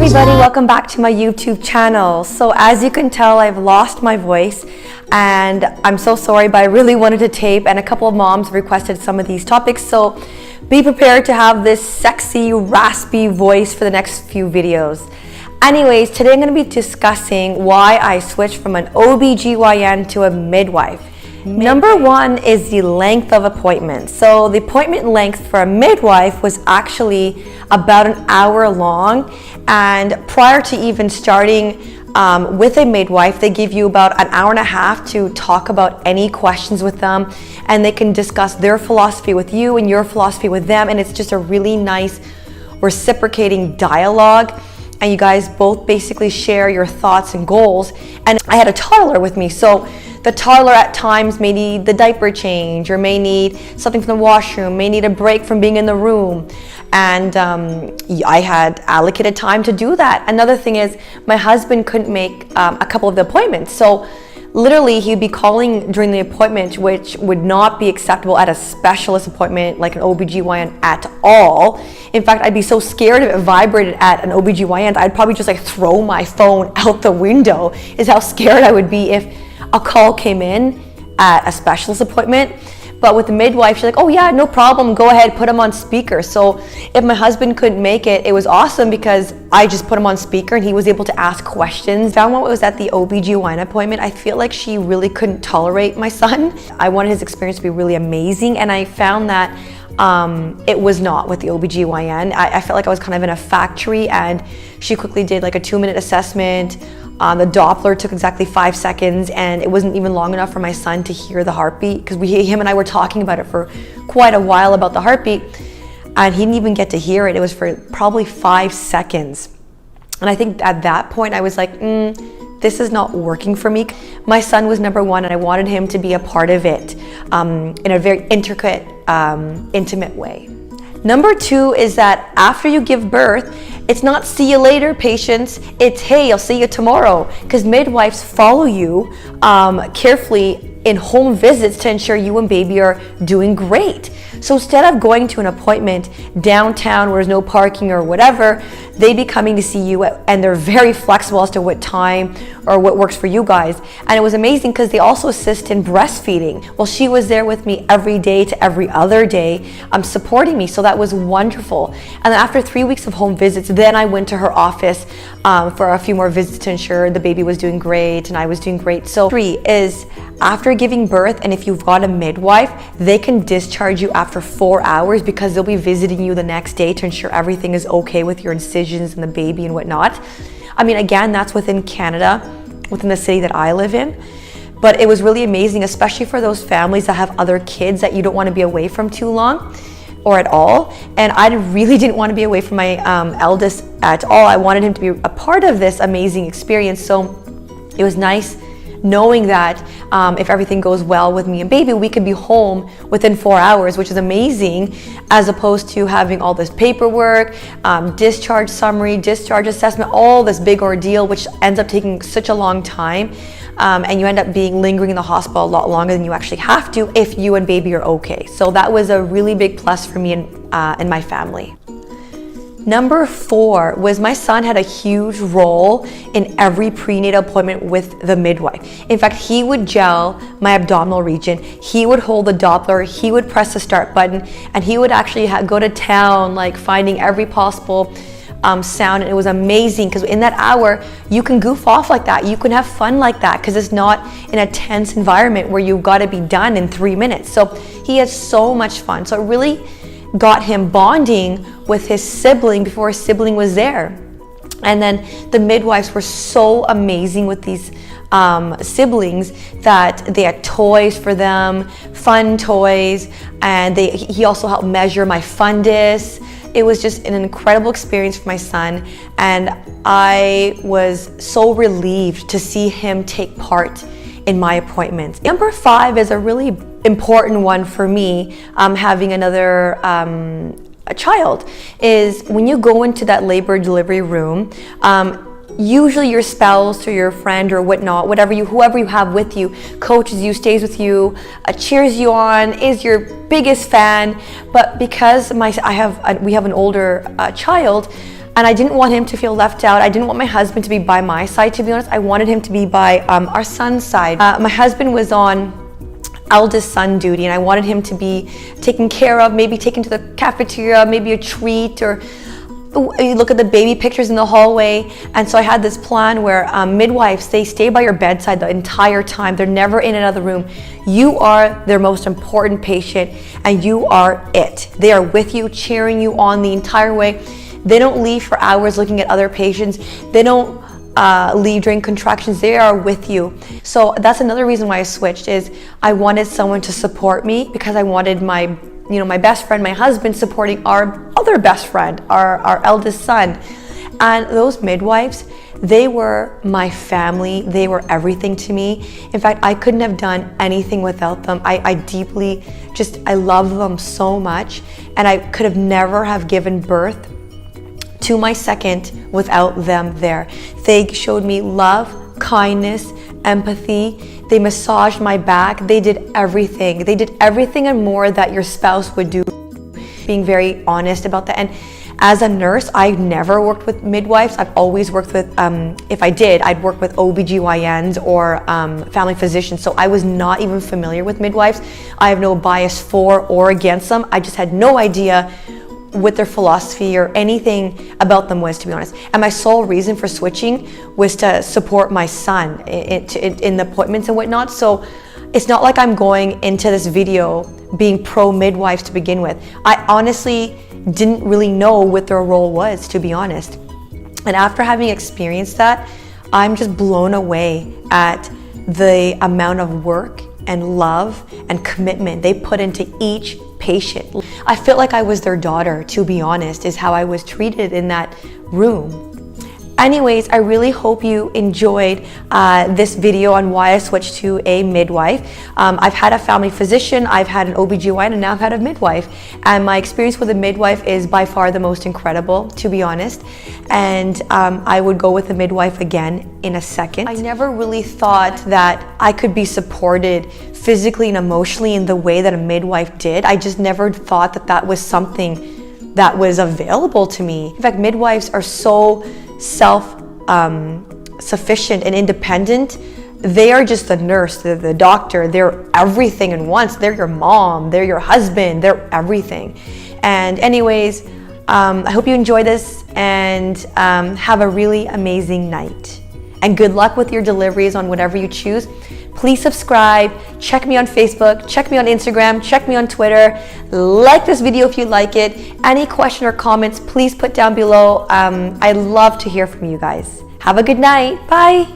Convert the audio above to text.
everybody, welcome back to my YouTube channel. So as you can tell, I've lost my voice and I'm so sorry, but I really wanted to tape, and a couple of moms requested some of these topics, so be prepared to have this sexy, raspy voice for the next few videos. Anyways, today I'm going to be discussing why I switched from an OBGYN to a midwife. Number one is the length of appointment. So the appointment length for a midwife was actually about an hour long, and prior to even starting with a midwife, they give you about an hour and a half to talk about any questions with them, and they can discuss their philosophy with you and your philosophy with them, and it's just a really nice reciprocating dialogue, and you guys both basically share your thoughts and goals. And I had a toddler with me, so the toddler at times may need the diaper change, or may need something from the washroom, may need a break from being in the room. And I had allocated time to do that. Another thing is my husband couldn't make a couple of the appointments. So literally he'd be calling during the appointment, which would not be acceptable at a specialist appointment like an OBGYN at all. In fact, I'd be so scared if it vibrated at an OBGYN, I'd probably just like throw my phone out the window, is how scared I would be if a call came in at a specialist appointment. But with the midwife, she's like, oh yeah, no problem, go ahead, put him on speaker. So if my husband couldn't make it, it was awesome because I just put him on speaker and he was able to ask questions. Found what was at the OBGYN appointment, I feel like she really couldn't tolerate my son. I wanted his experience to be really amazing, and I found that it was not with the OBGYN. I felt like I was kind of in a factory, and she quickly did like a 2-minute assessment. The Doppler took exactly 5 seconds, and it wasn't even long enough for my son to hear the heartbeat, because him and I were talking about it for quite a while about the heartbeat, and he didn't even get to hear it. It was for probably 5 seconds. And I think at that point I was like, this is not working for me. My son was number one, and I wanted him to be a part of it in a very intricate, intimate way. Number two is that after you give birth, it's not see you later, patients. It's hey, I'll see you tomorrow. Because midwives follow you carefully in home visits to ensure you and baby are doing great. So instead of going to an appointment downtown where there's no parking or whatever, they'd be coming to see you, and they're very flexible as to what time or what works for you guys. And it was amazing because they also assist in breastfeeding. Well, she was there with me every day to every other day, supporting me, so that was wonderful. And then after 3 weeks of home visits, then I went to her office for a few more visits to ensure the baby was doing great and I was doing great. So 3 is after giving birth, and if you've got a midwife, they can discharge you after 4 hours, because they'll be visiting you the next day to ensure everything is okay with your incisions and the baby and whatnot. I mean, again, that's within Canada, within the city that I live in. But it was really amazing, especially for those families that have other kids that you don't want to be away from too long or at all. And I really didn't want to be away from my eldest at all. I wanted him to be a part of this amazing experience. So it was nice knowing that if everything goes well with me and baby, we could be home within 4 hours, which is amazing, as opposed to having all this paperwork, discharge summary, discharge assessment, all this big ordeal, which ends up taking such a long time. And you end up lingering in the hospital a lot longer than you actually have to if you and baby are okay. So that was a really big plus for me and my family. Number 4 was my son had a huge role in every prenatal appointment with the midwife. In fact, he would gel my abdominal region, he would hold the Doppler, he would press the start button, and he would actually go to town, like finding every possible sound. And it was amazing because in that hour you can goof off like that, you can have fun like that, because it's not in a tense environment where you've got to be done in 3 minutes. So he had so much fun. So it really got him bonding with his sibling before his sibling was there. And then the midwives were so amazing with these siblings that they had toys for them, fun toys, and he also helped measure my fundus. It was just an incredible experience for my son, and I was so relieved to see him take part in my appointments. Number 5 is a really important one for me, having another a child, is when you go into that labor delivery room, usually your spouse or your friend or whatnot, whoever you have with you, coaches you, stays with you, cheers you on, is your biggest fan. But because we have an older child, And I didn't want him to feel left out. I didn't want my husband to be by my side, to be honest. I wanted him to be by our son's side. My husband was on eldest son duty, and I wanted him to be taken care of, maybe taken to the cafeteria, maybe a treat, or you look at the baby pictures in the hallway. And so I had this plan where midwives, they stay by your bedside the entire time. They're never in another room. You are their most important patient, and you are it. They are with you, cheering you on the entire way. They don't leave for hours looking at other patients. They don't leave during contractions. They are with you. So that's another reason why I switched, is I wanted someone to support me, because I wanted my best friend, my husband, supporting our other best friend, our eldest son. And those midwives, they were my family. They were everything to me. In fact, I couldn't have done anything without them. I deeply I love them so much, and I could have never have given birth to my second without them there. They showed me love, kindness, empathy. They massaged my back. They did everything. They did everything and more that your spouse would do. Being very honest about that. And as a nurse, I never worked with midwives. I've always worked with, if I did, I'd work with OBGYNs or family physicians. So I was not even familiar with midwives. I have no bias for or against them. I just had no idea what their philosophy or anything about them was, to be honest. And my sole reason for switching was to support my son in the appointments and whatnot. So it's not like I'm going into this video being pro midwives to begin with. I honestly didn't really know what their role was, to be honest. And after having experienced that, I'm just blown away at the amount of work and love and commitment they put into each patient. I felt like I was their daughter, to be honest, is how I was treated in that room. Anyways, I really hope you enjoyed this video on why I switched to a midwife. I've had a family physician, I've had an OBGYN, and now I've had a midwife. And my experience with a midwife is by far the most incredible, to be honest. And I would go with a midwife again in a second. I never really thought that I could be supported physically and emotionally in the way that a midwife did. I just never thought that that was something that was available to me. In fact, midwives are so self-sufficient and independent. They are just the nurse, the doctor, they're everything in once. They're your mom, they're your husband, they're everything. And anyways, I hope you enjoy this and have a really amazing night. And good luck with your deliveries on whatever you choose. Please subscribe, check me on Facebook, check me on Instagram, check me on Twitter. Like this video if you like it. Any question or comments, please put down below. I'd love to hear from you guys. Have a good night. Bye.